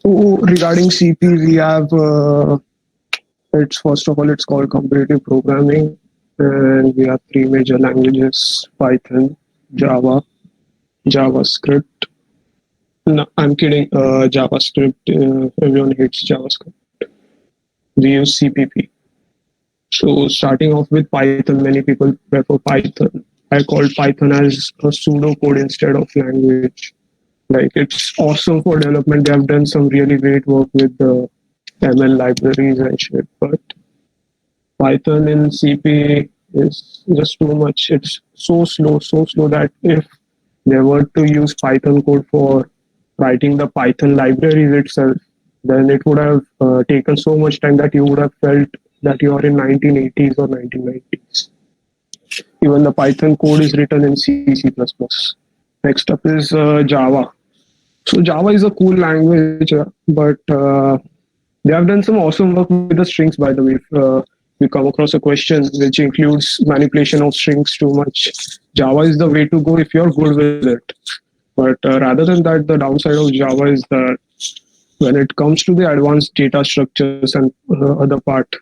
So regarding CP, we have it's first of all it's called competitive programming, and we have three major languages: Python, Java, JavaScript. No, I'm kidding. JavaScript. Everyone hates JavaScript. We use CPP. So starting off with Python, many people prefer Python. I called Python as a pseudocode instead of language. Like it's awesome for development. They have done some really great work with the ML libraries and shit. But Python in CP is just too much. It's so slow that if they were to use Python code for writing the Python libraries itself, then it would have taken so much time that you would have felt that you are in 1980s or 1990s. Even the Python code is written in C, C++. Next up is Java. So Java is a cool language, but they have done some awesome work with the strings, by the way. If you come across a question which includes manipulation of strings too much, Java is the way to go if you're good with it. But rather than that, the downside of Java is that when it comes to the advanced data structures and other part,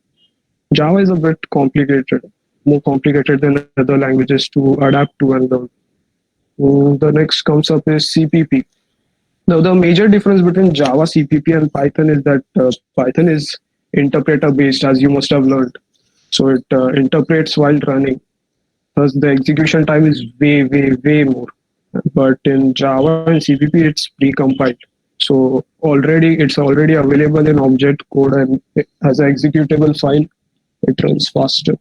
Java is a bit complicated, more complicated than other languages to adapt to and learn. The next comes up is CPP. Now, the major difference between Java, CPP, and Python is that Python is interpreter based, as you must have learned. So it interprets while running. Thus, the execution time is way more. But in Java and CPP, it's pre-compiled. So it's already available in object code, and as an executable file, it runs faster.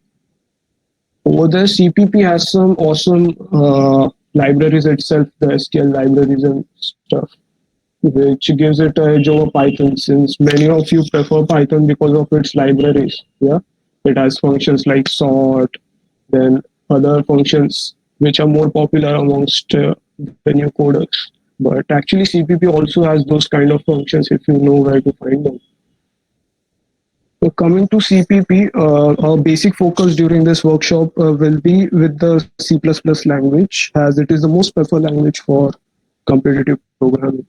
Over there, CPP has some awesome libraries itself, the STL libraries and stuff, which gives it a edge over Python, since many of you prefer Python because of its libraries. Yeah, it has functions like sort, then other functions which are more popular amongst the new coders. But actually, CPP also has those kind of functions if you know where to find them. So coming to CPP, our basic focus during this workshop will be with the C++ language, as it is the most preferred language for competitive programming.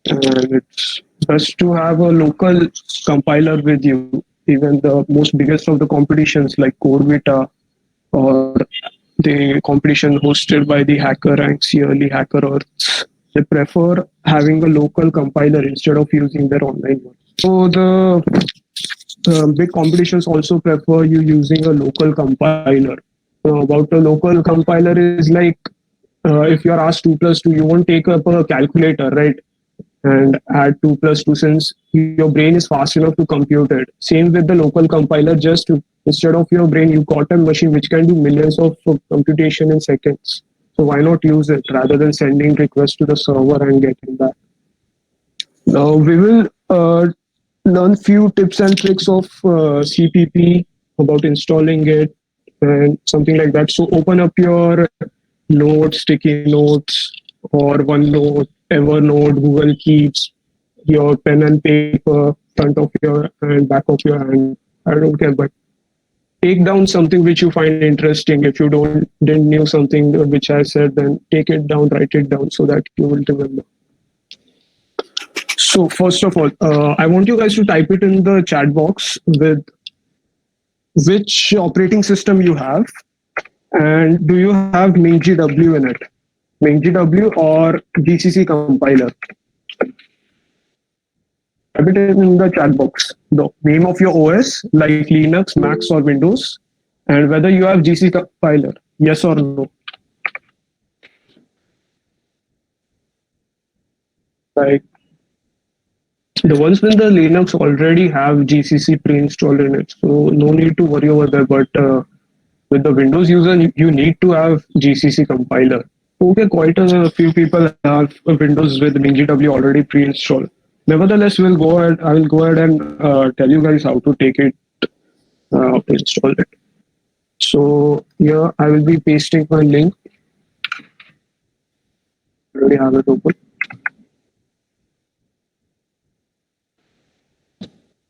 And it's best to have a local compiler with you. Even the most biggest of the competitions like CodeVita or the competition hosted by the HackerRanks yearly HackerEarths, they prefer having a local compiler instead of using their online one. So the big competitions also prefer you using a local compiler. About a local compiler is like if you're asked 2 plus 2, you won't take up a calculator, right? And add 2 plus 2, since your brain is fast enough to compute it. Same with the local compiler, just instead of your brain, you've got a machine which can do millions of computation in seconds. So why not use it rather than sending requests to the server and getting back? Now we will learn few tips and tricks of CPP about installing it and something like that. So open up your notes, sticky notes, or OneNote, Evernote, Google Keeps, your pen and paper, front of your and back of your hand. I don't care, but take down something which you find interesting. If you didn't know something which I said, then take it down, write it down so that you will remember. So first of all, I want you guys to type it in the chat box with which operating system you have, and do you have MinGW in it? MinGW or GCC compiler? Type it in the chat box. The name of your OS, like Linux, Macs, or Windows, and whether you have GCC compiler, yes or no. Like the ones with the Linux already have GCC pre-installed in it, so no need to worry over there. But with the Windows user, you need to have GCC compiler. Okay, quite a few people have Windows with MinGW already pre-installed. Nevertheless, I will go ahead and tell you guys how to take it, install it. So here I will be pasting my link. I already have it open.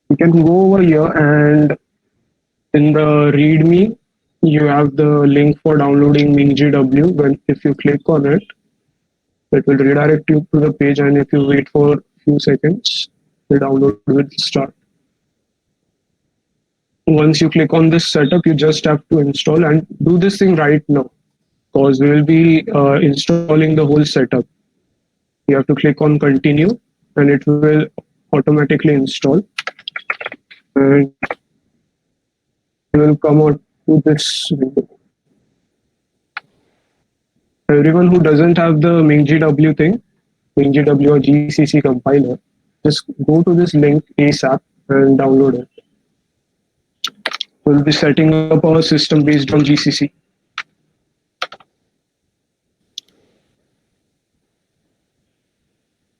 You can go over here, and in the README, you have the link for downloading MinGW. When if you click on it will redirect you to the page, and if you wait for a few seconds, The download will start. Once you click on this setup, you just have to install and do this thing right now because we will be installing the whole setup. You have to click on continue and it will automatically install and it will come out to this window. Everyone who doesn't have the MingGW thing, MingGW or GCC compiler, just go to this link ASAP and download it. We'll be setting up our system based on GCC.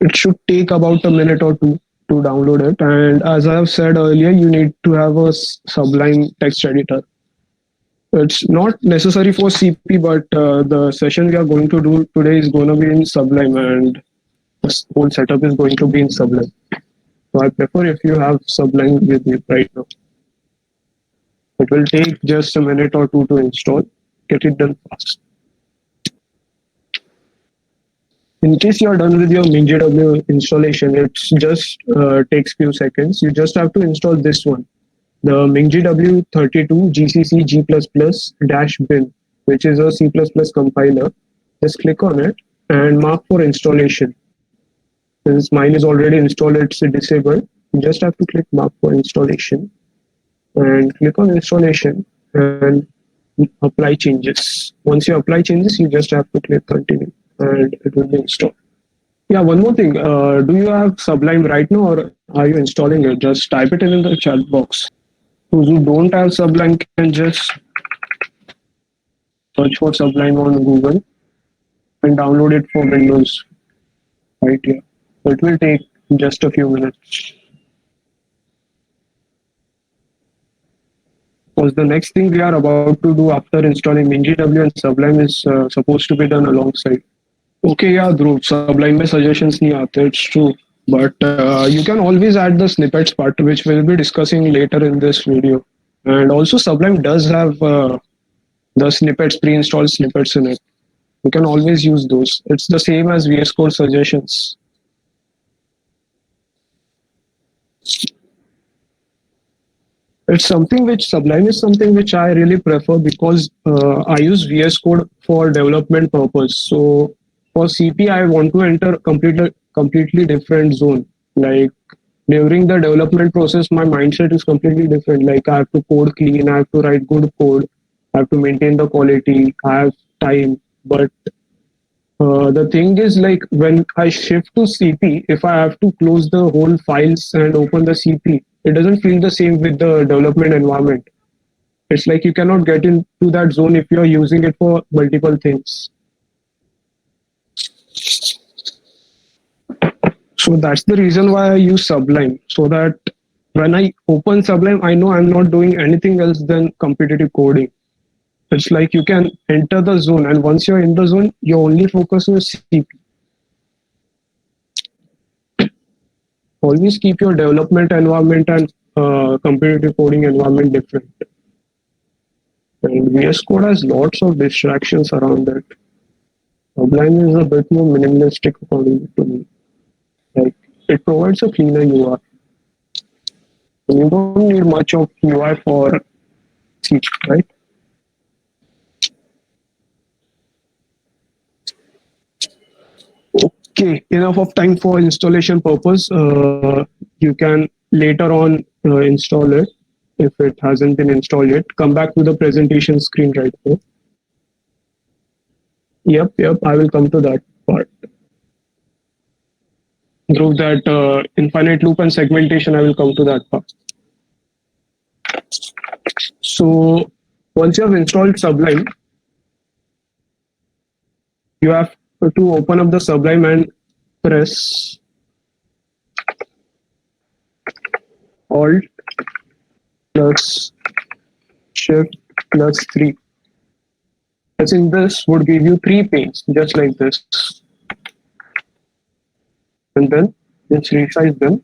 It should take about a minute or two to download it. And as I have said earlier, you need to have a Sublime text editor. It's not necessary for CP, but the session we are going to do today is going to be in Sublime and this whole setup is going to be in Sublime. So I prefer if you have Sublime with you right now. It will take just a minute or two to install. Get it done fast. In case you are done with your MingGW installation, it just takes few seconds. You just have to install this one, the MingGW32 GCC G++-bin, which is a C++ compiler. Just click on it and mark for installation. Since mine is already installed, it's disabled. You just have to click mark for installation and click on installation and apply changes. Once you apply changes, you just have to click continue and it will be installed. Yeah, one more thing. Do you have Sublime right now or are you installing it? Just type it in the chat box. Those who don't have Sublime can just search for Sublime on Google and download it for Windows right here. It will take just a few minutes. Because the next thing we are about to do after installing MingGW and Sublime is supposed to be done alongside. Okay, yeah, Dhruv, Sublime में suggestions नहीं आते, it's true. But you can always add the snippets part, which we'll be discussing later in this video. And also Sublime does have the snippets, pre-installed snippets in it. You can always use those. It's the same as VS Code suggestions. It's something which Sublime is something which I really prefer because I use VS Code for development purpose. So for CP, I want to enter completely different zone. Like during the development process, my mindset is completely different. Like I have to code clean, I have to write good code, I have to maintain the quality, I have time. But the thing is, like when I shift to CP, if I have to close the whole files and open the CP, it doesn't feel the same with the development environment. It's like you cannot get into that zone if you're using it for multiple things. So that's the reason why I use Sublime, so that when I open Sublime, I know I'm not doing anything else than competitive coding. It's like you can enter the zone, and once you're in the zone, your only focus is CP. Always keep your development environment and competitive coding environment different. And VS Code has lots of distractions around it. Sublime is a bit more minimalistic according to me. Like it provides a cleaner UI. You don't need much of UI for C, right? Okay, enough of time for installation purpose. You can later on install it if it hasn't been installed yet. Come back to the presentation screen right now. Yep, I will come to that part. Through that infinite loop and segmentation, I will come to that part. So once you have installed Sublime, you have to open up the Sublime and press Alt plus Shift plus 3. Pressing this would give you 3 panes, just like this. And then just resize them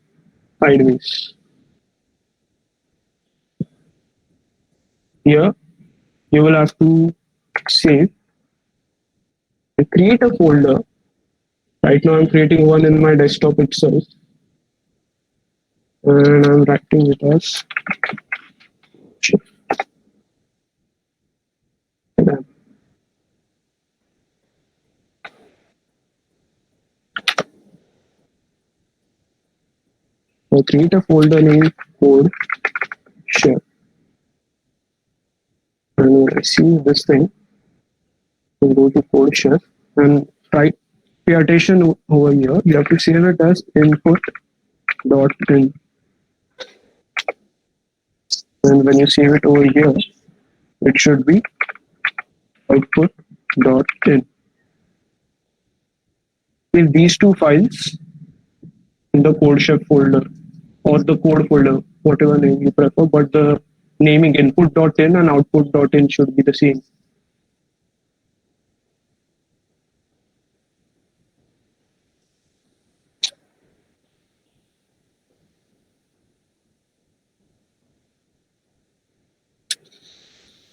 sideways. Here, you will have to save. Create a folder. Right now, I'm creating one in my desktop itself. and I'm writing it as ram. So create a folder named code chef, and I see this thing. So go to code chef and type. Pay attention over here. You have to save it as input.in, and when you save it over here, it should be output.in. Save these two files in the code chef folder or the code folder, whatever name you prefer, but the naming input.in and output.in should be the same.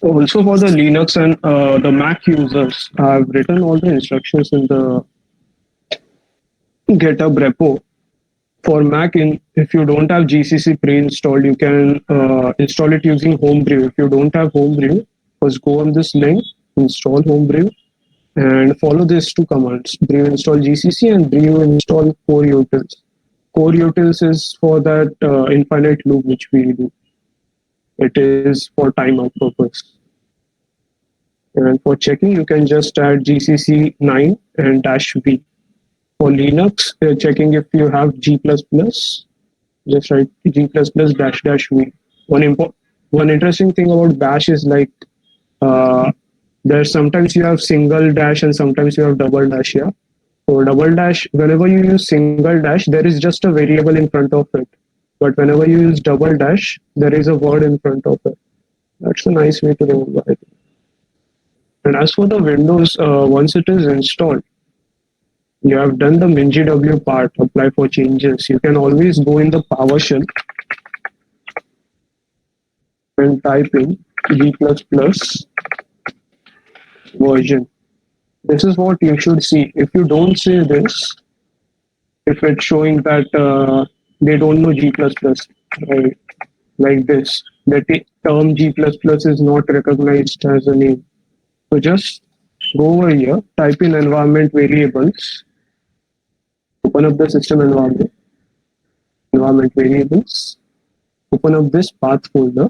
Also for the Linux and the Mac users, I've written all the instructions in the GitHub repo. For Mac, if you don't have GCC pre-installed, you can install it using Homebrew. If you don't have Homebrew, first go on this link, install Homebrew, and follow these two commands: brew install GCC and brew install core utils. Core utils is for that infinite loop which we do. It is for timeout purpose. And for checking, you can just add GCC 9 and -v. For Linux, checking if you have G++, just write G++ --v. One interesting thing about bash is like there's sometimes you have single dash and sometimes you have double dash. Yeah. So double dash, whenever you use single dash, there is just a variable in front of it. But whenever you use double dash, there is a word in front of it. That's a nice way to remember it. And as for the Windows, once it is installed, you have done the MinGW part, apply for changes. You can always go in the PowerShell and type in G++ version. This is what you should see. If you don't say this, if it's showing that they don't know G++, right? Like this, that the term G++ is not recognized as a name. So just go over here, type in environment variables, open up the system environment variables, open up this path folder,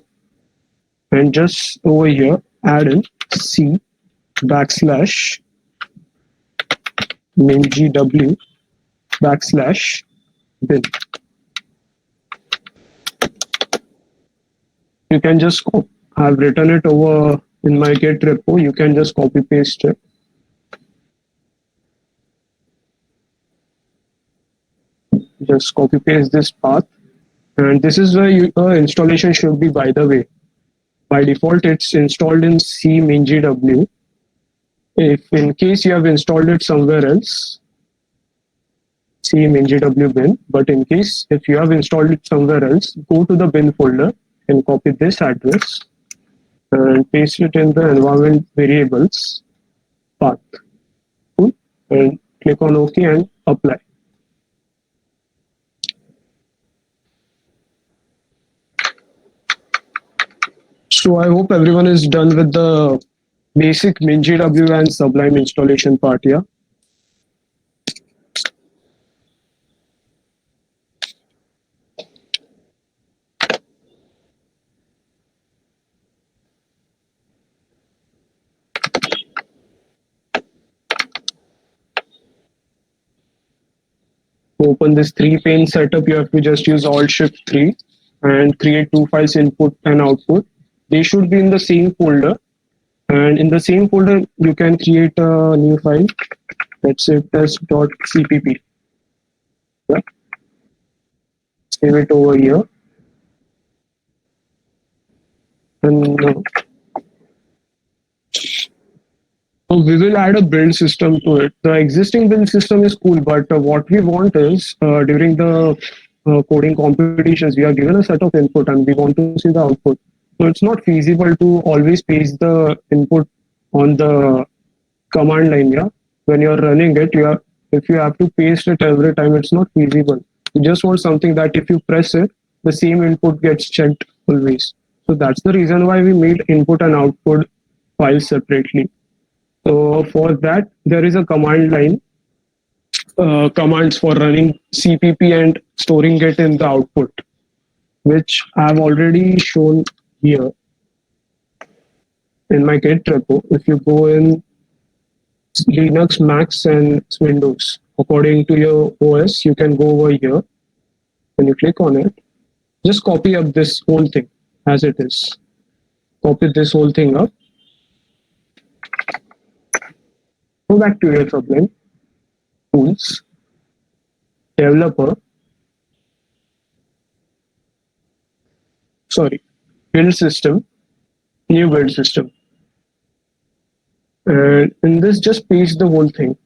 and just over here add in C \minGW /bin. You can just copy. I've written it over in my Git repo. You can just copy paste it. Just copy paste this path, and this is where your installation should be. By the way, by default, it's installed in C MinGW. If in case you have installed it somewhere else, C MinGW bin. But in case if you have installed it somewhere else, go to the bin folder and copy this address and paste it in the environment variables path. Cool. And click on OK and apply. So I hope everyone is done with the basic MinGW and Sublime installation part. Yeah. To open this 3-pane setup, you have to just use Alt-Shift-3 and create two files, input and output. They should be in the same folder. And in the same folder, you can create a new file. Let's say test.cpp. Yeah. Save it over here. And we will add a build system to it. The existing build system is cool, but what we want is during the coding competitions, we are given a set of input and we want to see the output. So it's not feasible to always paste the input on the command line. Yeah, when you're running it, if you have to paste it every time, it's not feasible. You just want something that if you press it, the same input gets checked always. So that's the reason why we made input and output files separately. So for that, there is a command line, commands for running CPP and storing it in the output, which I've already shown here in my Git repo. If you go in Linux, Macs, and Windows, according to your OS, you can go over here. When you click on it, just copy up this whole thing as it is. Copy this whole thing up. Go back to your Sublime, Tools, Developer, Build System, New Build System. And in this, just paste the whole thing.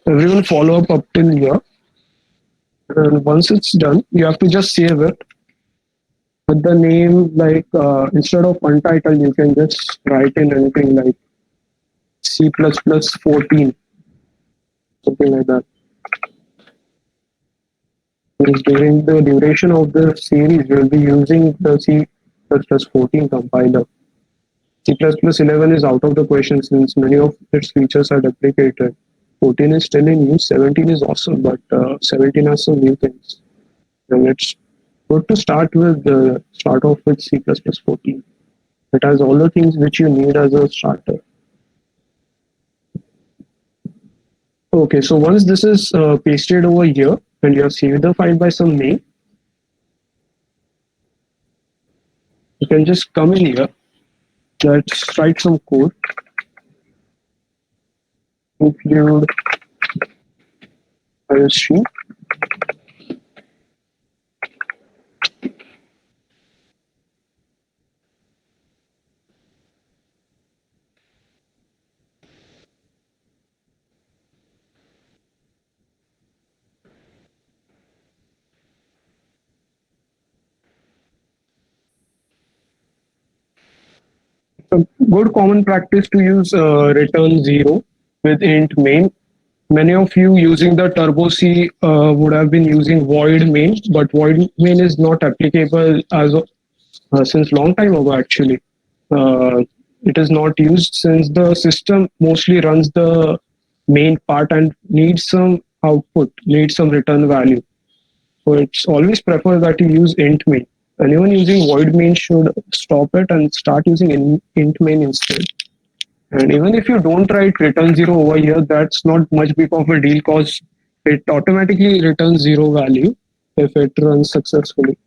Everyone follow up till here. And once it's done, you have to just save it with the name, like instead of untitled, you can just write in anything like C++14, something like that. Because during the duration of the series, we'll be using the C++14 compiler. C++11 is out of the question since many of its features are deprecated. 14 is still in use, 17 is awesome, but 17 has some new things. And it's good to start off with C++14. It has all the things which you need as a starter. Okay, so once this is pasted over here and you have saved the file by some name, you can just come in here. Let's write some code. Include file stream. A good common practice to use return 0 with int main. Many of you using the Turbo C would have been using void main, but void main is not applicable as of, since long time ago actually. It is not used since the system mostly runs the main part and needs some output, needs some return value. So it's always preferred that you use int main. Anyone using void main should stop it and start using int main instead. And even if you don't write return 0 over here, that's not much big of a deal because it automatically returns 0 value if it runs successfully.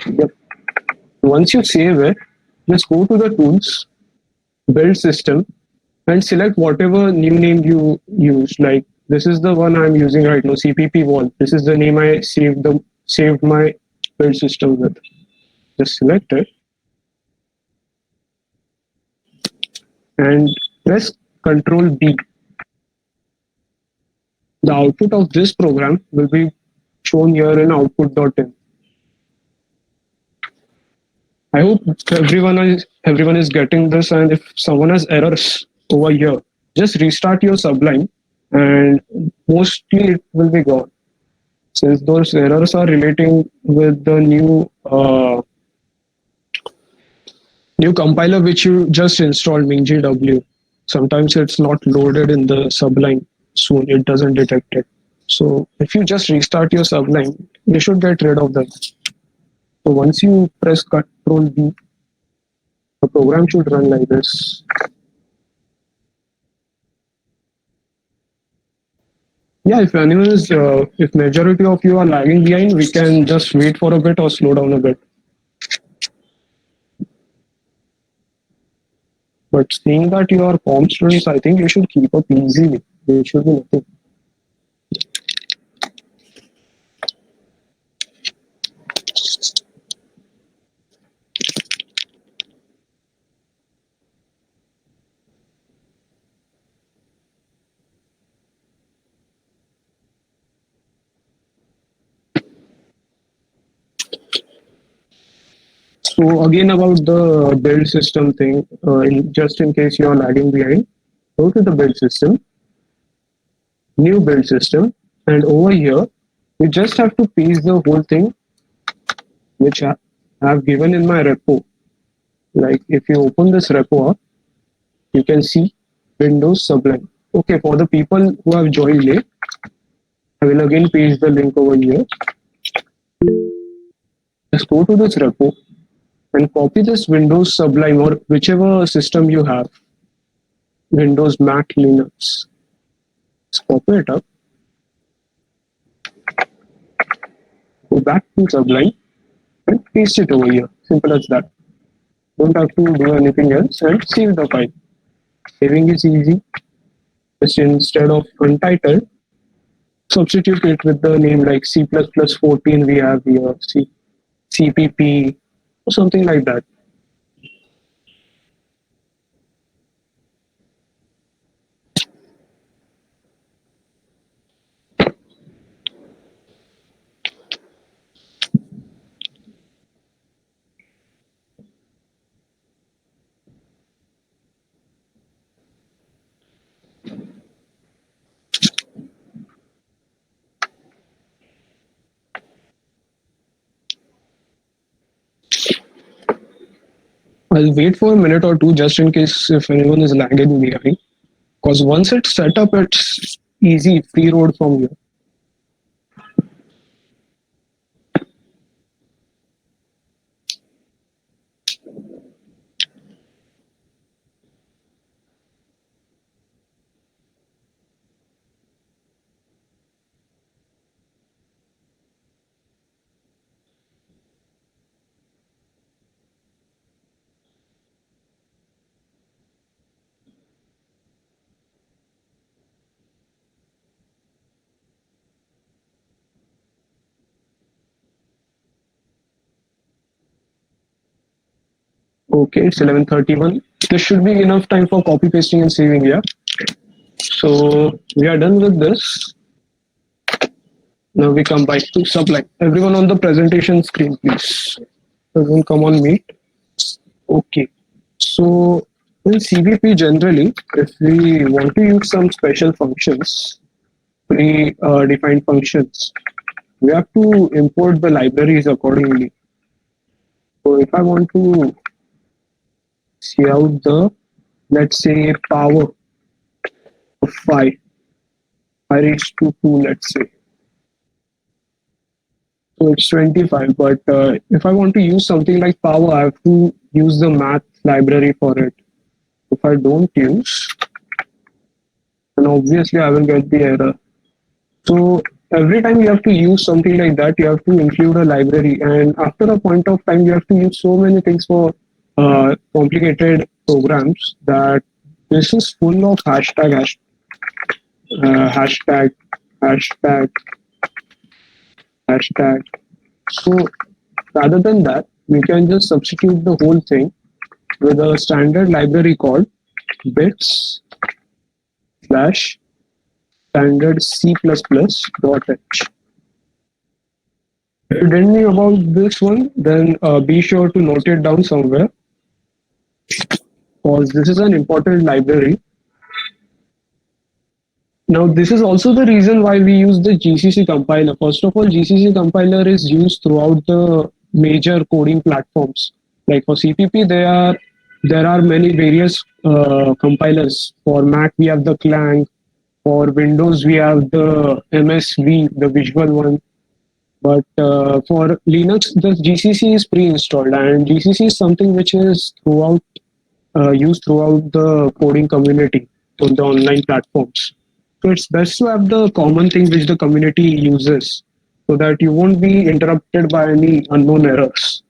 Yep. Once you save it, just go to the tools, build system, and select whatever new name you use. Like this is the one I'm using right now, CPP1. This is the name I saved my build system with. Just select it and press Control B. The output of this program will be shown here in output.in. I hope everyone is getting this, and if someone has errors over here, just restart your Sublime and mostly it will be gone. Since those errors are relating with the new compiler which you just installed, MinGW. Sometimes it's not loaded in the Sublime soon, it doesn't detect it. So if you just restart your Sublime, you should get rid of them. So once you press Ctrl B, the program should run like this. Yeah, if anyone is, if majority of you are lagging behind, we can just wait for a bit or slow down a bit. But seeing that you are POM students, I think you should keep up easily. There should be nothing. So again about the build system thing, just in case you're lagging behind, go to the build system, new build system, and over here you just have to paste the whole thing which I have given in my repo. Like if you open this repo up, you can see Windows Sublime. Okay, for the people who have joined late, I will again paste the link over here. Just go to this repo and copy this Windows Sublime or whichever system you have, Windows, Mac, Linux. Just copy it up, go back to Sublime and paste it over here. Simple as that. Don't have to do anything else and save the file. Saving is easy. Just instead of untitled, substitute it with the name like C++14 we have here, CPP, or something like that. I'll wait for a minute or two just in case if anyone is lagging behind. Because once it's set up, it's easy, free road from here. Okay, it's 11:31. This should be enough time for copy pasting and saving. Yeah. So we are done with this. Now we come back to Sublime. Everyone on the presentation screen, please. Everyone come on meet. Okay. So in CVP generally, if we want to use some special functions, pre-defined functions, we have to import the libraries accordingly. So if I want to see out the, let's say, power of 5, I reach to 2, let's say. So it's 25, but if I want to use something like power, I have to use the math library for it. If I don't use, then obviously I will get the error. So every time you have to use something like that, you have to include a library. And after a point of time, you have to use so many things for complicated programs that this is full of hashtag, hashtag, hashtag. So rather than that, we can just substitute the whole thing with a standard library called bits slash standard C++.h. If you didn't know about this one, then be sure to note it down somewhere, because this is an important library. Now, this is also the reason why we use the GCC compiler. First of all, GCC compiler is used throughout the major coding platforms. Like for CPP, there are many various compilers. For Mac, we have the Clang. For Windows, we have the MSV, the visual one. But for Linux, the GCC is pre-installed, and GCC is something which is used throughout the coding community on the online platforms. So it's best to have the common thing which the community uses, so that you won't be interrupted by any unknown errors.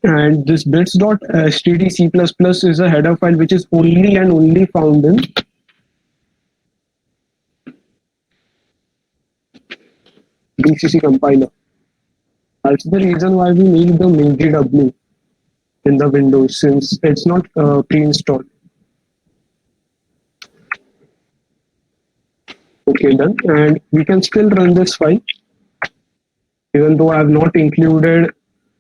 And this bits.std++ is a header file which is only and only found in GCC compiler. That's the reason why we need the MakeGW in the Windows, since it's not pre-installed. Okay, done. And we can still run this file, even though I have not included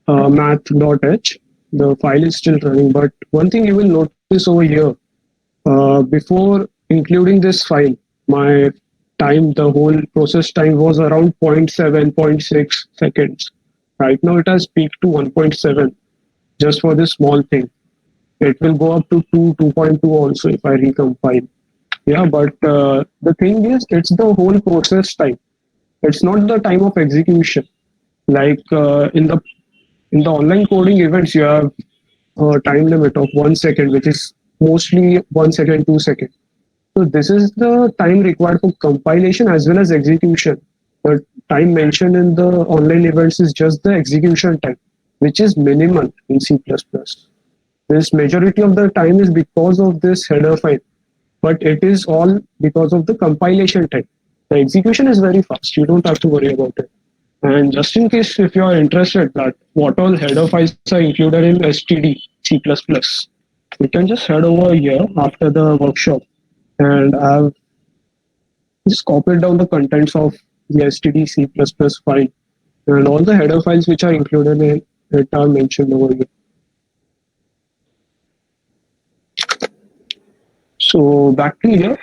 math.h. The file is still running, but one thing you will notice over here, before including this file, my time, the whole process time was around zero point 0.7, zero point 0.6 seconds. Right now it has peaked to 1.7 just for this small thing. It will go up to 2.2 also if I recompile. Yeah, but the thing is, it's the whole process time. It's not the time of execution. Like in the online coding events, you have a time limit of 1 second, which is mostly 1 second, 2 seconds. So this is the time required for compilation as well as execution. The time mentioned in the online events is just the execution time, which is minimal in C++. This majority of the time is because of this header file, but it is all because of the compilation time. The execution is very fast. You don't have to worry about it. And just in case if you are interested that what all header files are included in STD C++, you can just head over here after the workshop, and I've just copied down the contents of the STD C++ file, and all the header files which are included in it are mentioned over here. So back to here.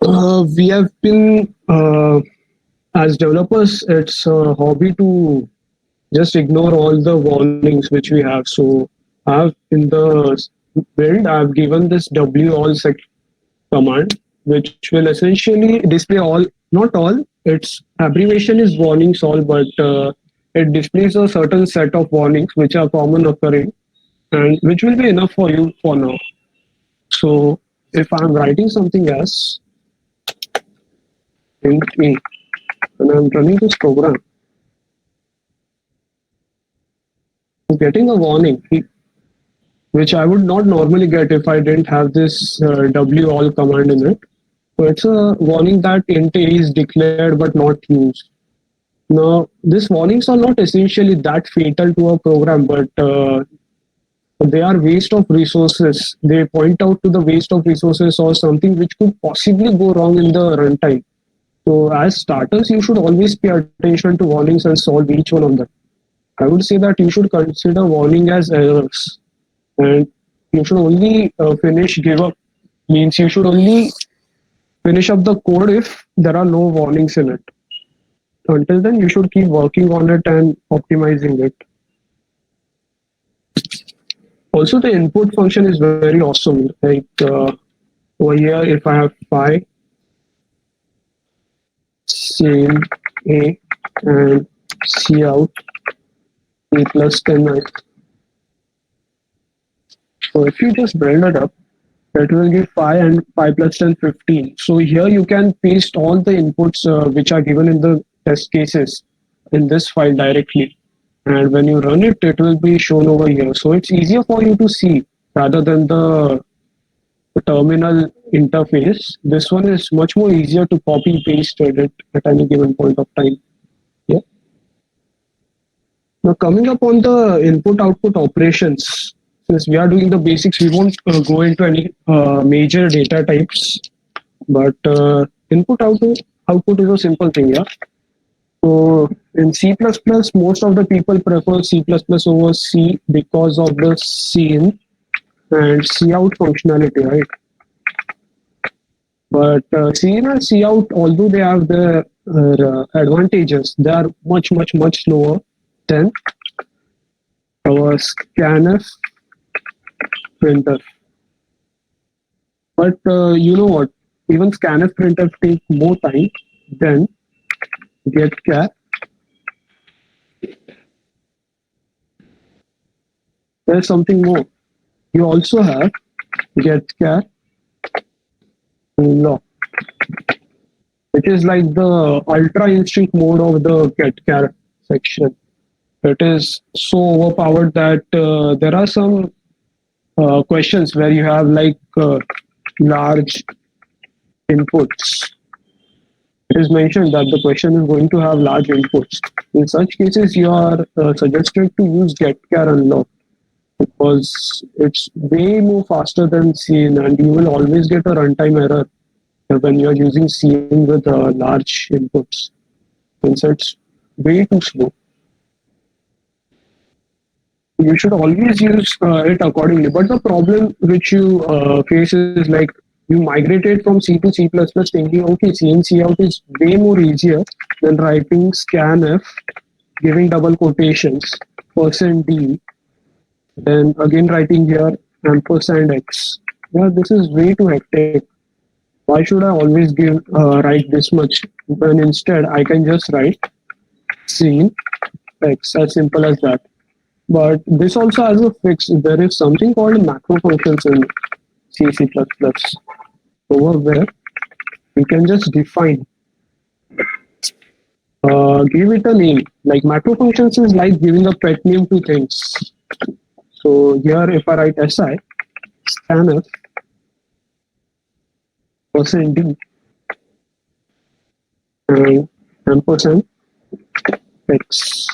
We have been, as developers, it's a hobby to just ignore all the warnings which we have. So I've in the build, I've given this wall command, which will essentially display all, not all, its abbreviation is warnings all, but it displays a certain set of warnings which are common occurring and which will be enough for you for now. So if I'm writing something else, int a, and I'm running this program, I'm getting a warning, which I would not normally get if I didn't have this wall command in it. So it's a warning that int a is declared but not used. Now, these warnings are not essentially that fatal to a program, but they are waste of resources. They point out to the waste of resources or something which could possibly go wrong in the runtime. So as starters, you should always pay attention to warnings and solve each one of them. I would say that you should consider warning as errors, and you should only give up, means you should only finish up the code if there are no warnings in it. Until then, you should keep working on it and optimizing it. Also, the input function is very awesome. Like over here, if I have phi, same a, and C out a plus 10i. So if you just build it up, it will give phi and phi plus 10, 15. So here you can paste all the inputs which are given in the test cases in this file directly. And when you run it, it will be shown over here. So it's easier for you to see rather than the terminal interface. This one is much more easier to copy paste it at any given point of time. Yeah. Now coming up on the input output operations, since we are doing the basics, we won't go into any major data types, but input output is a simple thing. Yeah. So in C++, most of the people prefer C++ over C because of the cin and cout functionality, right? But cin and cout, although they have their advantages, they are much slower than our scanf printf. But you know what? Even scanf printf takes more time than getchar. There's something more. You also have getchar lock, which is like the ultra instinct mode of the getchar section. It is so overpowered that there are some questions where you have like large inputs. It is mentioned that the question is going to have large inputs. In such cases, you are suggested to use getchar unlock because it's way more faster than cin, and you will always get a runtime error when you are using cin with large inputs. Since it's way too slow. You should always use it accordingly. But the problem which you face is like you migrated from C to C++ thinking, okay, C in C out is way more easier than writing scanf, giving double quotations, %d, then again writing here ampersand x. Yeah, this is way too hectic. Why should I always write this much when instead I can just write scene x, as simple as that. But this also has a fix. There is something called macro functions in C, C++, over where you can just define, give it a name. Like macro functions is like giving a pet name to things. So here, if I write si, scanf, %d, and ampersand x.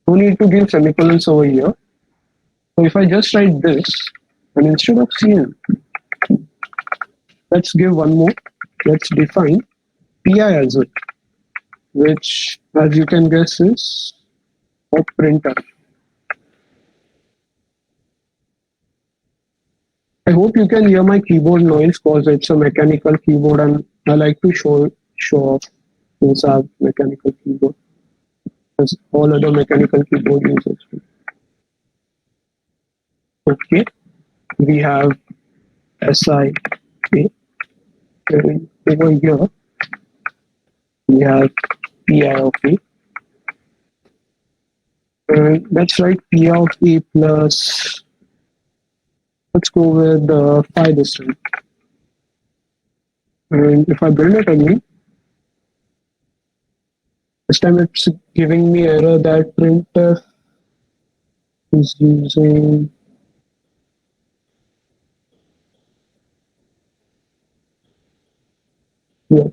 No need to give semicolons over here. So if I just write this, and instead of cn, let's give one more. Let's define pi as well, which, as you can guess, is a printer. I hope you can hear my keyboard noise because it's a mechanical keyboard, and I like to show off since I have mechanical keyboard, as all other mechanical keyboard users do. Okay, we have SI, and over here we have PI of A. And let's write P of A plus, let's go with phi this time. And if I build it again, this time it's giving me error that printf is using yep.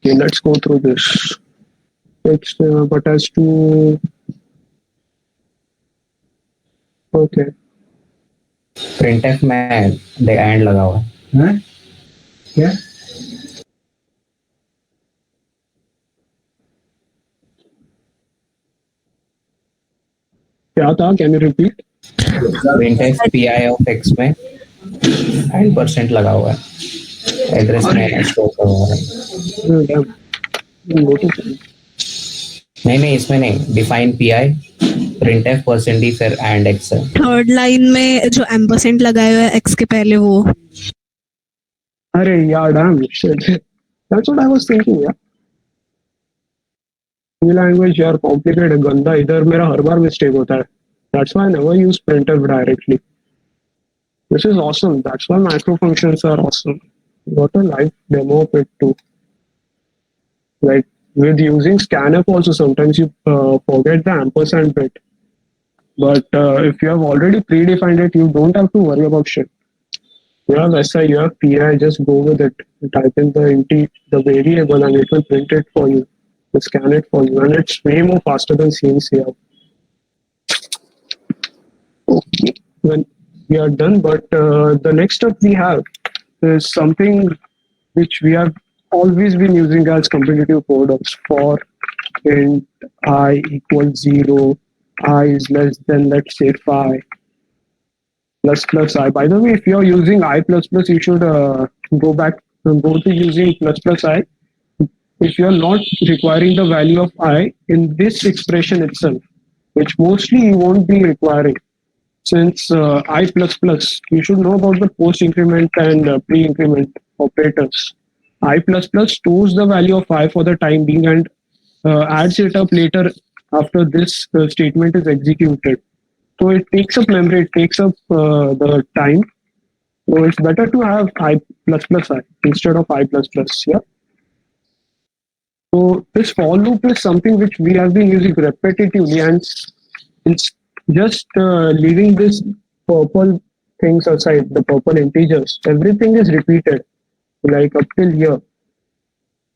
Okay, let's go through this. It's but as to okay. printf में the and लगा हुआ है क्या क्या था? Can you repeat? printf pi of x में and % लगा हुआ है एड्रेस में स्टोर कर हुआ है नहीं इसमें नहीं डिफाइन पीआई printf %d फिर and x है थर्ड लाइन में जो एम्परसेंट लगाया हुआ है एक्स के पहले वो अरे यार damn shit. That's what I was thinking यार. लैंग्वेज यार कॉम्प्लिकेटेड गंदा इधर मेरा हर बार मिस्टेक होता है. That's why I never use printf directly. This is awesome. That's why macro functions are awesome. Got a live demo of it too. Like with using scanf also sometimes you forget the ampersand bit. But if you have already predefined it, you don't have to worry about shit. You have SI, you have PI, just go with it. Type in the variable and it will print it for you. It scan it for you. And it's way more faster than CNC. Okay. When we are done, but the next step we have is something which we have always been using as competitive products for int I equals 0, I is less than, let's say, 5, plus I. By the way, if you're using I++, you should go to using ++I. If you're not requiring the value of I in this expression itself, which mostly you won't be requiring, since I++, you should know about the post increment and pre-increment operators. I++ stores the value of I for the time being and adds it up later after this statement is executed. So it takes up memory, it takes up the time. So it's better to have I++ I instead of I++. Yeah. So this for loop is something which we have been using repetitively, and it's just leaving this purple things aside, the purple integers. Everything is repeated, like up till here.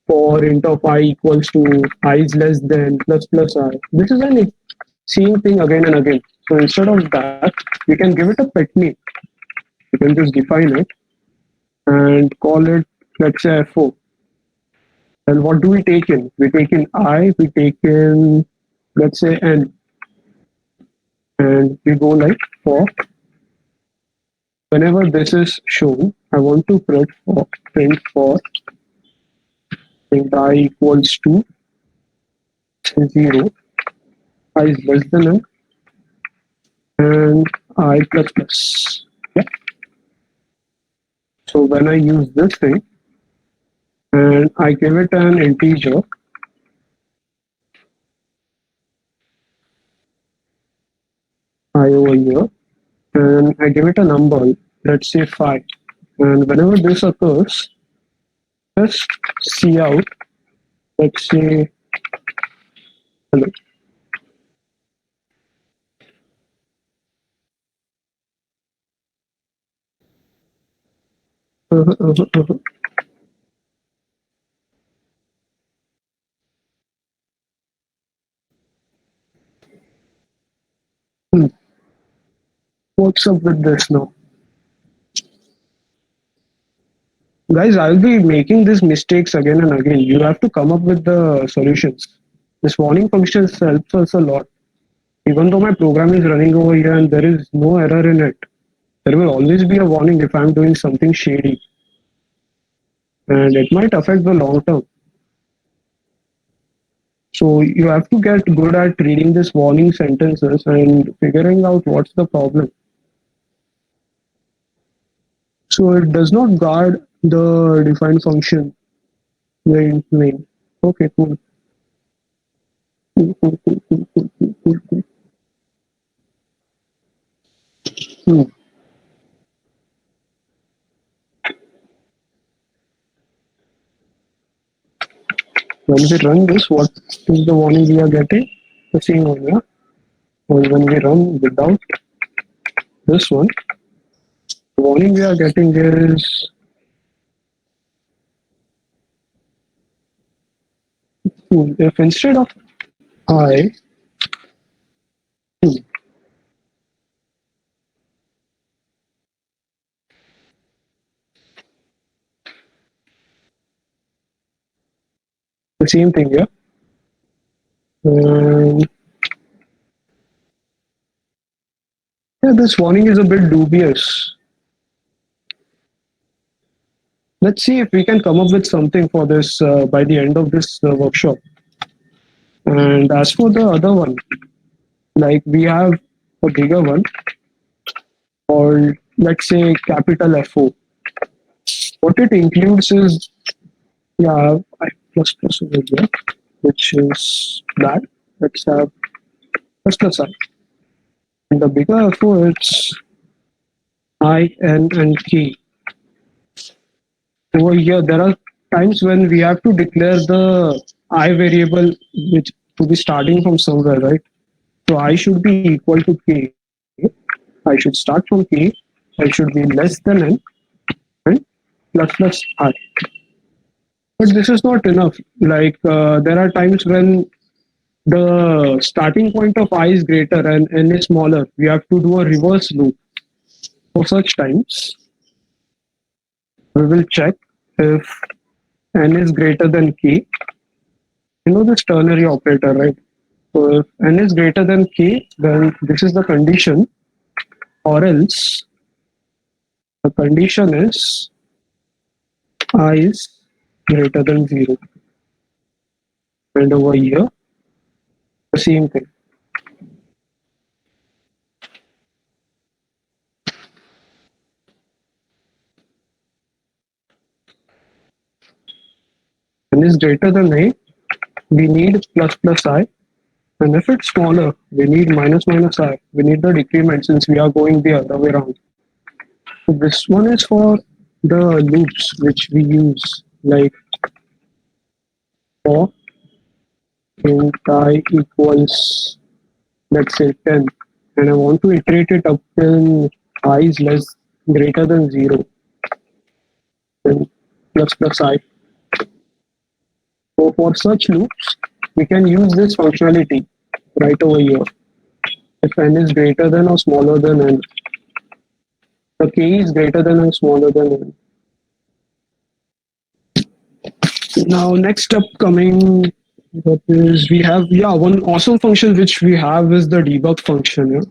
For int of I equals to I is less than ++I. This is an same thing again and again. So instead of that, we can give it a pet name. You can just define it and call it let's say F4. And what do we take in? We take in I, we take in, let's say N, and we go like for, whenever this is shown, I want to print for print I equals to 0, I is less than N, and I plus plus. Yeah. So when I use this thing, and I give it an integer, I over here, and I give it a number, let's say 5. And whenever this occurs, just see out, let's say, hello. Uh-huh, uh-huh, uh-huh. Hmm. What's up with this now? Guys, I'll be making these mistakes again and again. You have to come up with the solutions. This warning function helps us a lot. Even though my program is running over here and there is no error in it, there will always be a warning if I'm doing something shady. And it might affect the long term. So you have to get good at reading these warning sentences and figuring out what's the problem. So it does not guard the defined function main. Okay, cool. Cool. Hmm. When we run this, what is the warning we are getting? The same one, yeah? And when we run without this one, the warning we are getting is if instead of I, the same thing, yeah? And yeah, this warning is a bit dubious. Let's see if we can come up with something for this by the end of this workshop. And as for the other one, like we have a bigger one, or let's say capital FO. What it includes is, yeah, I plus plus over here, which is that. Let's have plus plus I. And the bigger FO, it's I, N, and K. Over here, there are times when we have to declare the I variable, which to be starting from somewhere, right? So I should be equal to K. I should start from K. I should be less than N and plus plus I. But this is not enough. Like there are times when the starting point of I is greater and N is smaller. We have to do a reverse loop. For such times, we will check if N is greater than K. You know this ternary operator, right? So if N is greater than K, then this is the condition, or else the condition is I is greater than 0. And over here, the same thing. N is greater than A, we need plus plus I. And if it's smaller, we need minus minus I. We need the decrement since we are going the other way around. So this one is for the loops which we use, like for int I equals, let's say 10. And I want to iterate it up till I is greater than 0. Then plus plus I. So for such loops, we can use this functionality right over here. If n is greater than or smaller than n, the k is greater than or smaller than n. Now, next upcoming, what is we have, one awesome function which we have is the debug function. Yeah?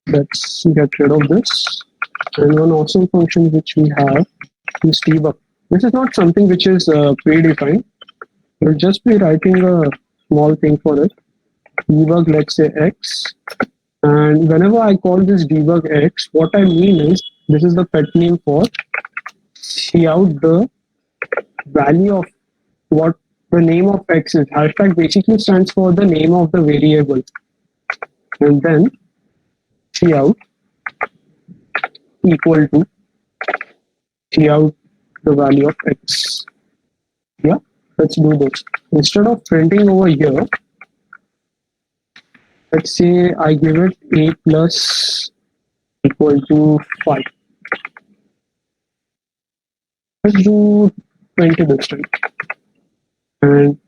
Let's get rid of this. And one awesome function which we have is debug. This is not something which is predefined. We'll just be writing a small thing for it. Debug, let's say X. And whenever I call this debug X, what I mean is this is the pet name for see out the value of what the name of X is. Hashtag basically stands for the name of the variable. And then see out equal to see out the value of X. Yeah, let's do this. Instead of printing over here, let's say I give it a plus equal to 5. Let's do 20 this time. And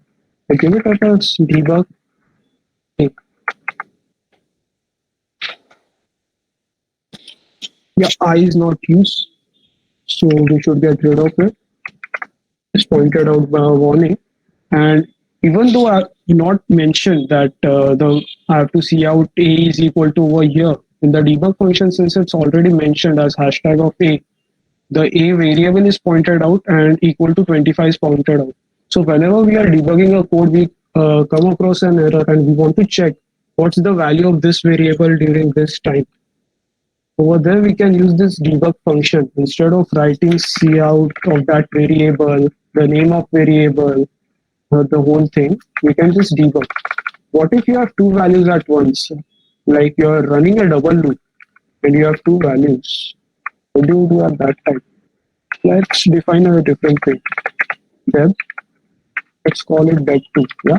I give it as debug a. Yeah, I is not used, so we should get rid of it. It's pointed out by a warning. And even though I have not mentioned that I have to see out a is equal to over here in the debug function, since it's already mentioned as hashtag of a, the a variable is pointed out and equal to 25 is pointed out. So whenever we are debugging a code, we come across an error and we want to check what's the value of this variable during this time. Over there, we can use this debug function. Instead of writing cout of that variable, the name of variable, the whole thing, we can just debug. What if you have two values at once? Like you're running a double loop and you have two values. What do you do at that time? Let's define a different thing. Deb. Let's call it deb2. Yeah.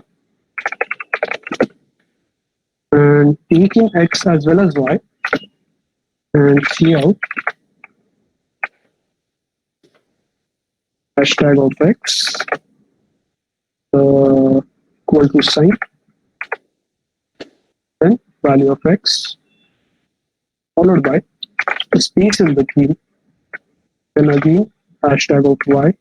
And taking X as well as Y. And cout hashtag of X equal to sign, then value of X followed by a space in between, then again hashtag of Y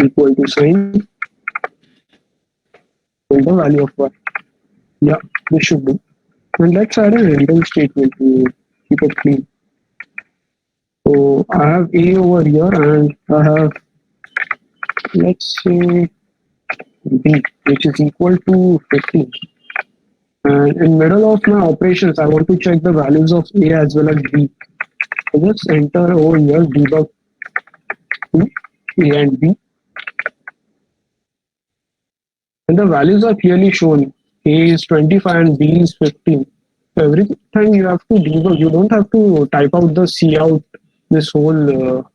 equal to sign and the value of Y. Yeah, this should do. And let's add a random statement to keep it clean. So I have A over here and I have, let's say, B, which is equal to 15. And in middle of my operations, I want to check the values of A as well as B. So just enter over here debug to A and B. And the values are clearly shown. A is 25 and B is 15. So every time you have to debug, you don't have to type out the cout, this whole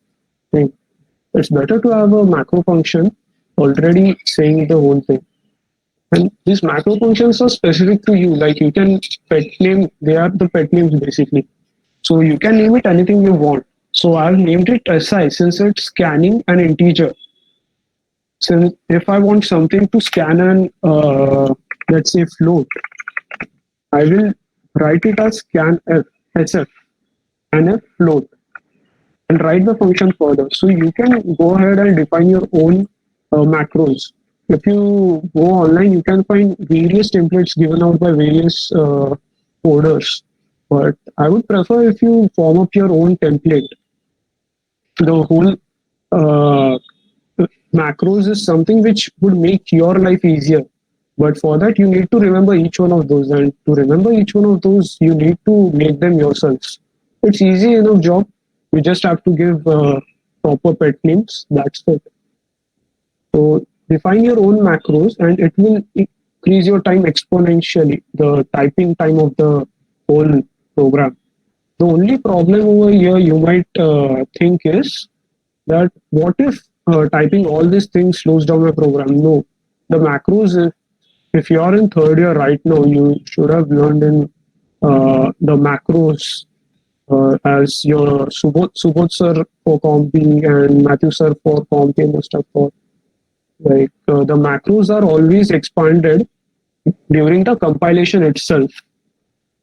thing. It's better to have a macro function already saying the whole thing. And these macro functions are specific to you. Like you can pet name, they are the pet names basically. So you can name it anything you want. So I've named it SI since it's scanning an integer. So if I want something to scan an, let's say float, I will write it as scan f, sf, and a float, and write the function further. So you can go ahead and define your own macros. If you go online, you can find various templates given out by various coders. But I would prefer if you form up your own template. The whole macros is something which would make your life easier. But for that, you need to remember each one of those. And to remember each one of those, you need to make them yourselves. It's easy enough job. You just have to give proper pet names. That's it. So define your own macros and it will increase your time exponentially, the typing time of the whole program. The only problem over here you might think is that what if typing all these things slows down my program? No, the macros, if you are in third year right now, you should have learned in the macros as your Subodh sir for Compy and Matthew sir for Compy must have taught. Like the macros are always expanded during the compilation itself.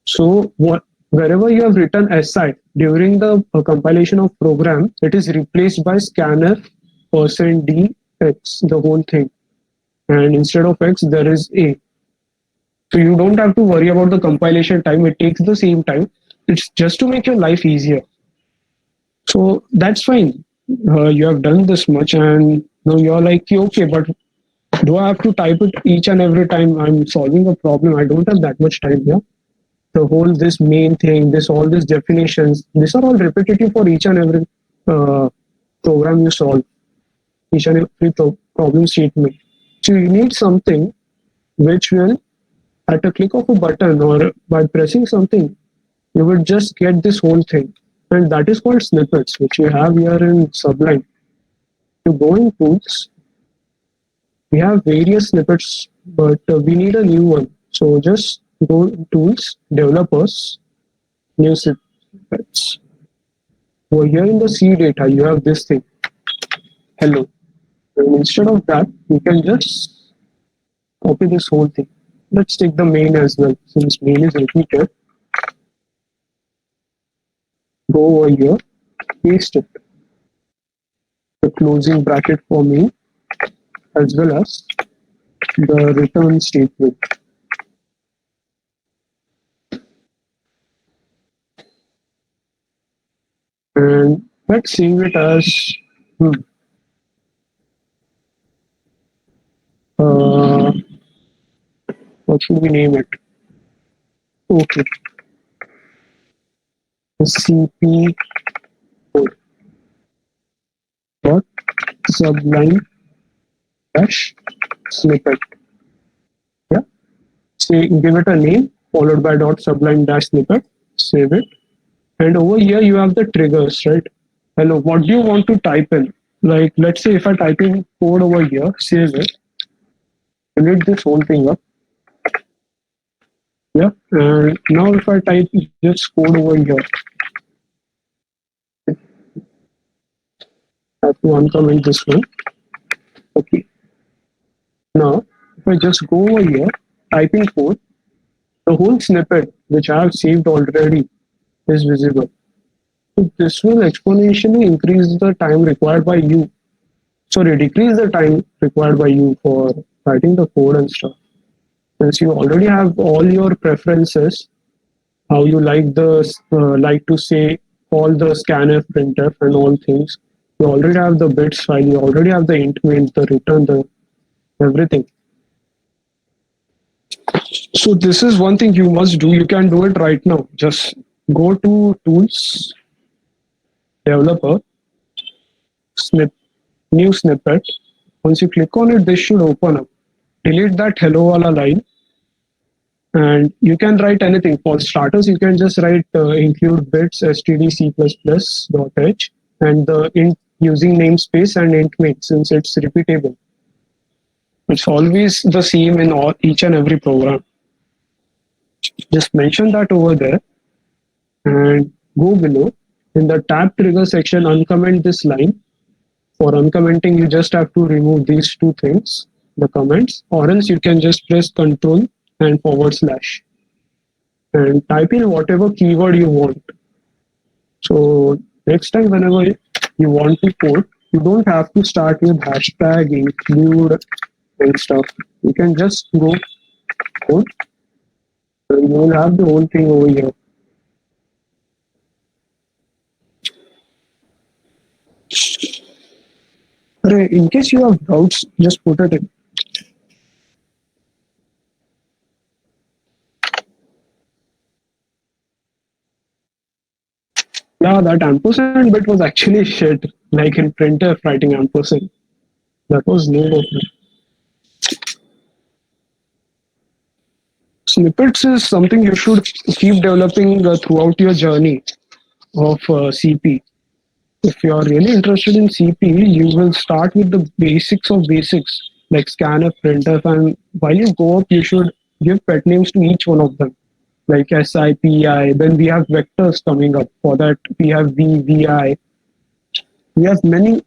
So what wherever you have written SI during the compilation of program, it is replaced by scanner %d x, the whole thing. And instead of x, there is a. So you don't have to worry about the compilation time. It takes the same time. It's just to make your life easier. So that's fine. You have done this much, and now you're like, okay, but do I have to type it each and every time I'm solving a problem? I don't have that much time here. The whole this main thing, this all these definitions, these are all repetitive for each and every program you solve, each and every problem statement. So you need something which will, at a click of a button or by pressing something, you will just get this whole thing. And that is called snippets, which you have here in Sublime. You go in tools, we have various snippets, but we need a new one. So just go tools, developers, new snippets. Over here in the C data, you have this thing, hello. And instead of that, you can just copy this whole thing. Let's take the main as well, since main is repeated. Go over here, paste it. The closing bracket for main, as well as the return statement. And let's save it as what should we name it? Okay, CP code dot sublime dash snippet. Yeah, say give it a name followed by dot sublime dash snippet. Save it. And over here you have the triggers, right? Hello, what do you want to type in? Like, let's say if I type in code over here, save it, delete this whole thing up. Yeah, and now if I type just code over here, I have to uncomment this one. Okay. Now, if I just go over here, type in code, the whole snippet which I have saved already is visible. So this will exponentially increase the time required by you. Sorry, decrease the time required by you for writing the code and stuff. Since you already have all your preferences, how you like like to say all the scanf, printf, and all things. You already have the bits file. You already have the int main, the return, the everything. So this is one thing you must do. You can do it right now. Just go to tools, developer, new snippet. Once you click on it, this should open up. Delete that hello wala line. And you can write anything. For starters, you can just write include bits std c++.h and the int using namespace and int main, since it's repeatable. It's always the same in each and every program. Just mention that over there and go below. In the tab trigger section, uncomment this line. For uncommenting, you just have to remove these two things, the comments, or else you can just press Control and / and type in whatever keyword you want. So next time whenever you want to code, you don't have to start with hashtag, include, and stuff. You can just go code and you will have the whole thing over here. In case you have doubts, just put it in. Yeah, that ampersand bit was actually shit. Like in printf writing ampersand. That was no open. Snippets is something you should keep developing throughout your journey of CP. If you are really interested in CP, you will start with the basics of basics, like scanf, printf, and while you go up, you should give pet names to each one of them, like SI, PI. Then we have vectors coming up. For that, we have VI. We have many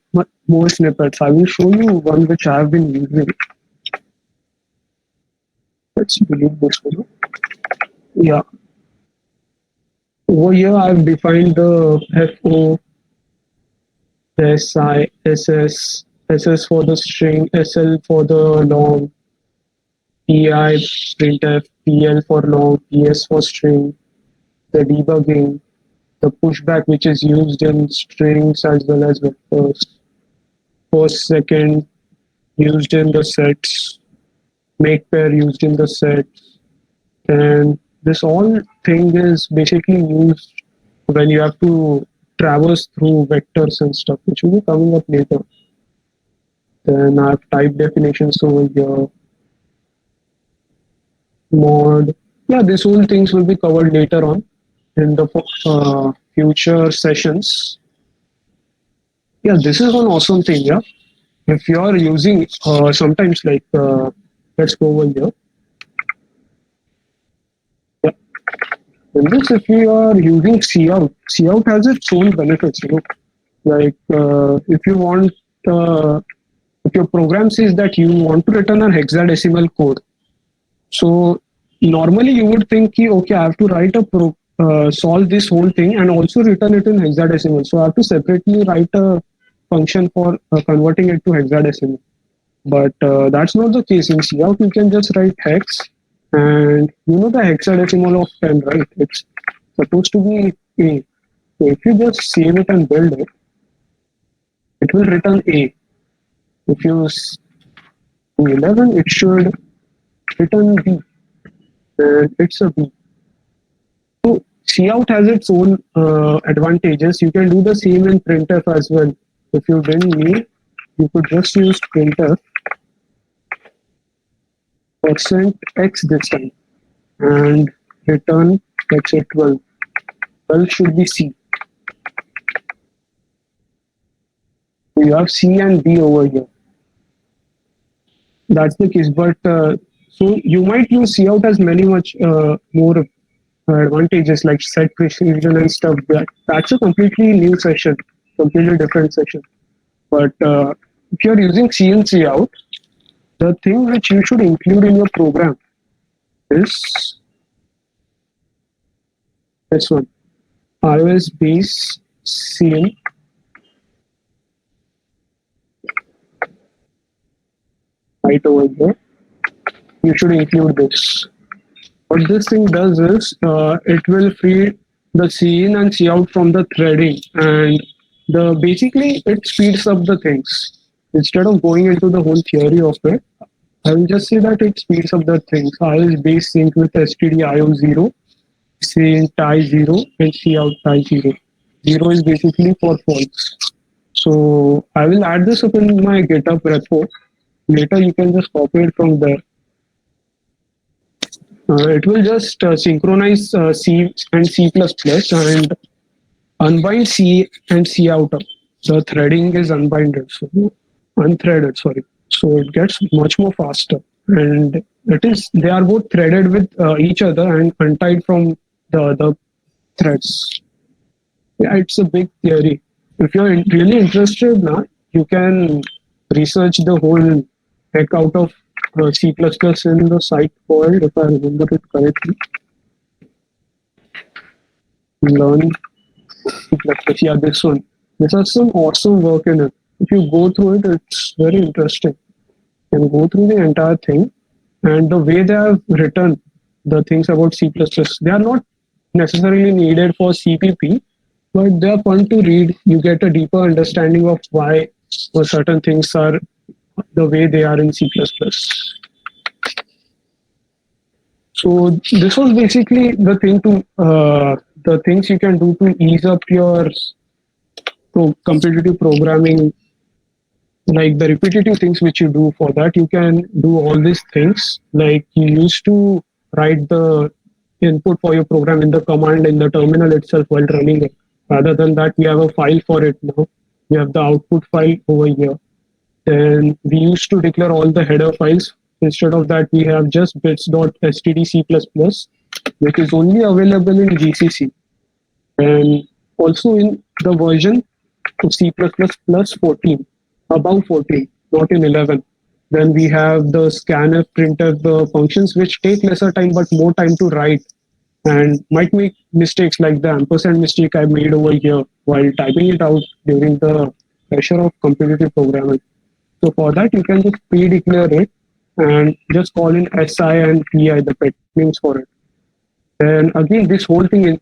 more snippets. I will show you one which I have been using. Let's delete this one. Yeah. over here I've defined the FO, SI, SS, SS for the string, SL for the long, PI, printf, PL for long, PS for string, the debugging, the pushback which is used in strings as well as vectors, first, second used in the sets, make pair used in the sets, and this all thing is basically used when you have to traverse through vectors and stuff, which will be coming up later. Then I have type definitions over here, mod. Yeah, these whole things will be covered later on in the future sessions. Yeah, this is one awesome thing. Yeah, if you are using sometimes like let's go over here. Yeah, in this, if you are using cout has its own benefits. You know, like if you want, if your program says that you want to return a hexadecimal code, so normally you would think, okay, I have to write solve this whole thing and also return it in hexadecimal. So I have to separately write a function for converting it to hexadecimal. But that's not the case. In cout, you can just write hex, and you know the hexadecimal of 10, right? It's supposed to be A. So if you just save it and build it, it will return A. If you do 11, it should return B. And it's a B. So cout has its own advantages. You can do the same in printf as well. If you didn't need, you could just use printf %x this time and return, let's say 12. 12 should be C. So you have C and B over here. That's the case. But so you might use cout as much more advantages like set precision and stuff. That's a completely new session, completely different session. But if you're using C and cout, the thing which you should include in your program is this one, iOS base CN right over here. You should include this. What this thing does is it will free the CN and cout from the threading, and basically it speeds up the things. Instead of going into the whole theory of it, I will just say that it speeds up the things. iOS base sync with stdio0, sync tie 0, and cout tie 0. 0 is basically for false. So I will add this up in my GitHub repo. Later you can just copy it from there. It will just synchronize C and C++ and unbind C and cout. The threading is unbinded, so unthreaded, sorry. So it gets much more faster, and they are both threaded with each other and untied from the other threads. Yeah, it's a big theory. If you're really interested now, you can research the whole heck out of C++ in the site called, if I remember it correctly, learn C++. Yeah, this one. This has some awesome work in it. If you go through it, it's very interesting. You can go through the entire thing, and the way they have written the things about C++, they are not necessarily needed for CPP, but they are fun to read. You get a deeper understanding of why certain things are the way they are in C++. So this was basically the thing the things you can do to ease up your competitive programming, like the repetitive things which you do. For that, you can do all these things. Like you used to write the input for your program in the command in the terminal itself while running it. Rather than that, we have a file for it now. We have the output file over here. Then we used to declare all the header files. Instead of that, we have just bits.stdc++, which is only available in GCC. And also in the version of C++ plus 14, above 14, not in 11. Then we have the scanf, printf, the functions which take lesser time but more time to write. and might make mistakes like the ampersand mistake I made over here while typing it out during the pressure of competitive programming. So for that, you can just pre-declare it and just call in SI and PI, the pet names for it. And again, this whole thing is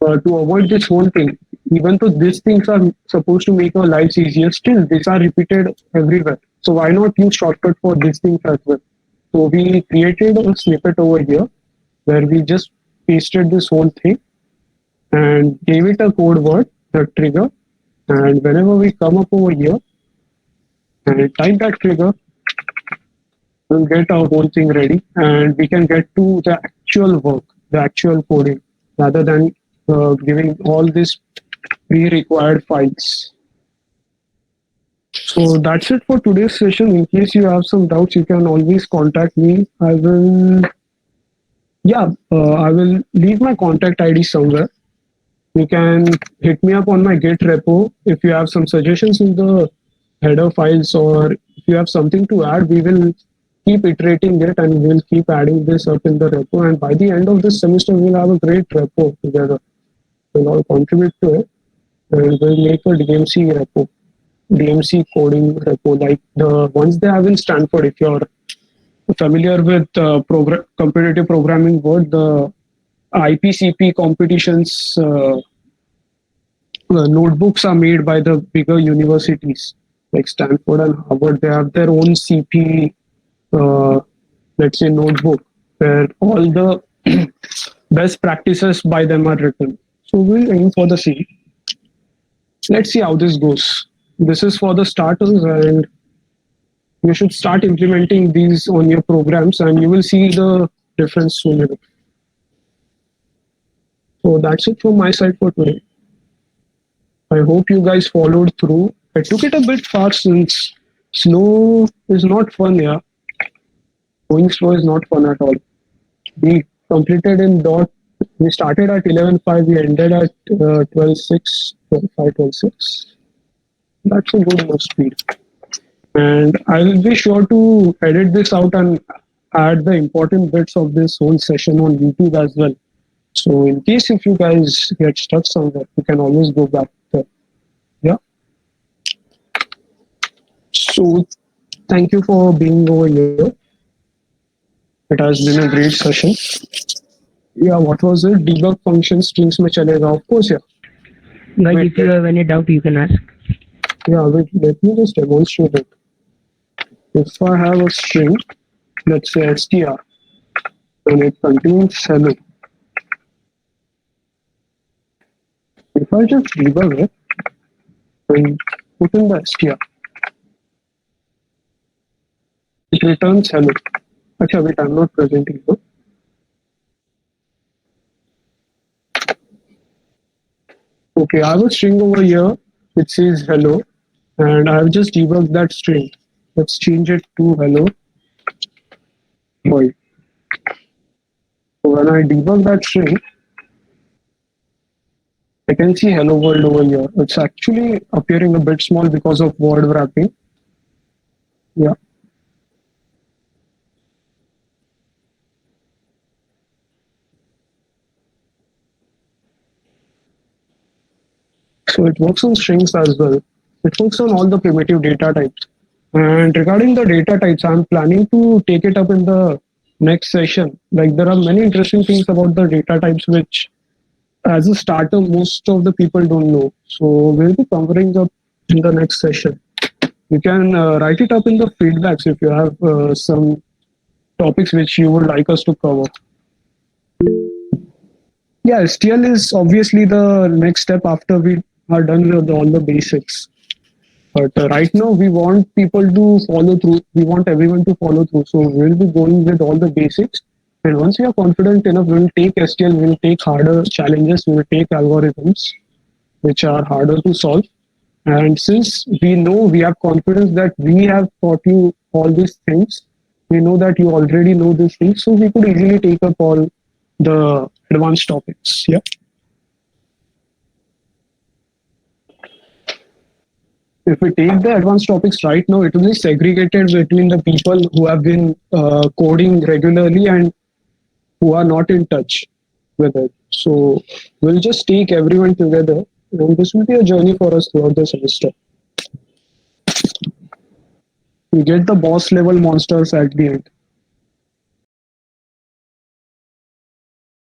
to avoid this whole thing, even though these things are supposed to make our lives easier, still these are repeated everywhere. So why not use shortcut for these things as well? So we created a snippet over here where we just pasted this whole thing and gave it a code word, the trigger. And whenever we come up over here and type that trigger, we'll get our whole thing ready and we can get to the actual work, the actual coding, rather than giving all these pre-required files. So that's it for today's session. In case you have some doubts, you can always contact me. I will leave my contact ID somewhere. You can hit me up on my Git repo if you have some suggestions in the header files, or if you have something to add, we will keep iterating it and we'll keep adding this up in the repo. And by the end of this semester, we'll have a great repo together. We'll all contribute to it and we'll make a DMC repo, DMC coding repo, like the ones they have in Stanford. If you're familiar with competitive programming world, the IPCP competitions notebooks are made by the bigger universities like Stanford and Harvard. They have their own CP, let's say, notebook where all the best practices by them are written. So we'll aim for the same. Let's see how this goes. This is for the starters, and you should start implementing these on your programs and you will see the difference soon enough. So that's it from my side for today. I hope you guys followed through. I took it a bit fast since slow is not fun, yeah. Going slow is not fun at all. We completed in dot. We started at 11.5. We ended at 12.6, 12.5, 12.6. That's a good enough speed. And I will be sure to edit this out and add the important bits of this whole session on YouTube as well. So in case if you guys get stuck somewhere, you can always go back there. Yeah. So thank you for being over here. It has been a great session. Yeah, what was it? Debug function strings mein chalega. Of course, yeah. Guys, Wait, if you have any doubt, you can ask. Yeah, wait, let me just demonstrate it. If I have a string, let's say str, and it contains hello. If I just debug it and put in the str, it returns hello. Actually, wait, I'm not presenting it. Okay, I have a string over here which says hello, and I've just debugged that string. Let's change it to hello world. So when I debug that string, I can see hello world over here. It's actually appearing a bit small because of word wrapping. Yeah. So it works on strings as well. It works on all the primitive data types. And regarding the data types, I'm planning to take it up in the next session. Like there are many interesting things about the data types which, as a starter, most of the people don't know. So we'll be covering up in the next session. You can write it up in the feedbacks if you have some topics which you would like us to cover. Yeah, STL is obviously the next step after we are done with all the basics. But right now, we want people to follow through. We want everyone to follow through. So we'll be going with all the basics. And once we are confident enough, we'll take STL, we'll take harder challenges, we'll take algorithms, which are harder to solve. And since we know, we have confidence that we have taught you all these things, we know that you already know these things, so we could easily take up all the advanced topics. Yeah. If we take the advanced topics right now, it will be segregated between the people who have been coding regularly and who are not in touch. with it. So we'll just take everyone together, and this will be a journey for us throughout the semester. We get the boss level monsters at the end.